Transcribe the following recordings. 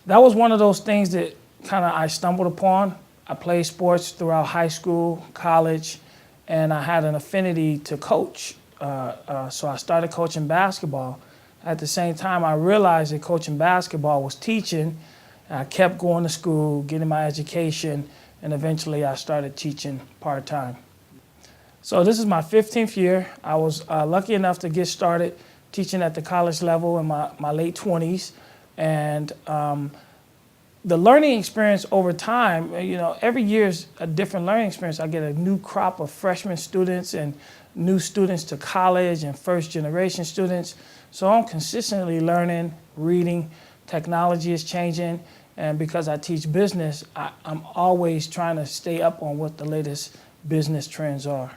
That was one of those things that kind of I stumbled upon. I played sports throughout high school, college, and I had an affinity to coach. So I started coaching basketball. At the same time, I realized that coaching basketball was teaching. I kept going to school, getting my education, and eventually I started teaching part-time. So this is my 15th year. I was lucky enough to get started teaching at the college level in my late 20s. And the learning experience over time, every year is a different learning experience. I get a new crop of freshman students and new students to college and first generation students. So I'm consistently learning, reading. Technology is changing. And because I teach business, I'm always trying to stay up on what the latest business trends are.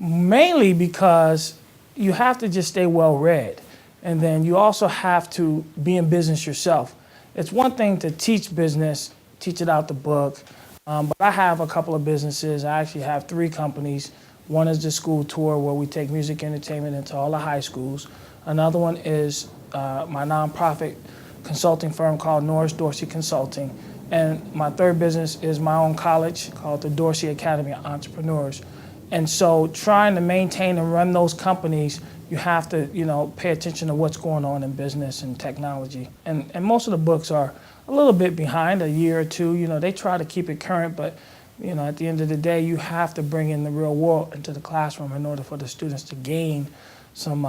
Mainly because you have to just stay well read. And then you also have to be in business yourself. It's one thing to teach business, teach it out the book, but I have a couple of businesses. I actually have 3 companies. One is the school tour where we take music entertainment into all the high schools. Another one is my nonprofit consulting firm called Norris Dorsey Consulting. And my third business is my own college called the Dorsey Academy of Entrepreneurs. And so trying to maintain and run those companies, you have to, pay attention to what's going on in business and technology. And most of the books are a little bit behind, a year or two. They try to keep it current, but, at the end of the day, you have to bring in the real world into the classroom in order for the students to gain some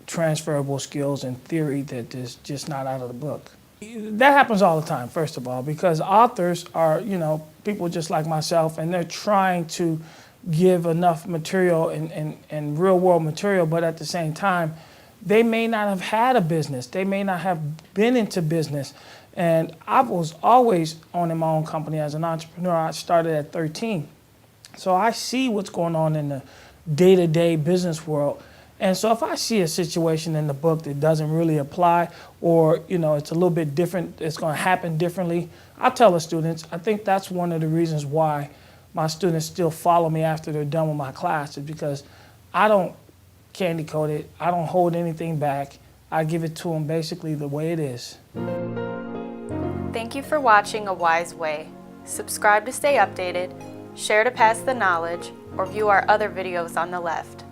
transferable skills and theory that is just not out of the book. That happens all the time, first of all, because authors are, people just like myself, and they're trying to give enough material and real world material, but at the same time, they may not have had a business. They may not have been into business. And I was always owning my own company as an entrepreneur. I started at 13. So I see what's going on in the day-to-day business world. And so if I see a situation in the book that doesn't really apply, or it's a little bit different, it's going to happen differently, I tell the students. I think that's one of the reasons why my students still follow me after they're done with my class, is because I don't candy coat it. I don't hold anything back. I give it to them basically the way it is. Thank you for watching A Wise Way. Subscribe to stay updated, share to pass the knowledge, or view our other videos on the left.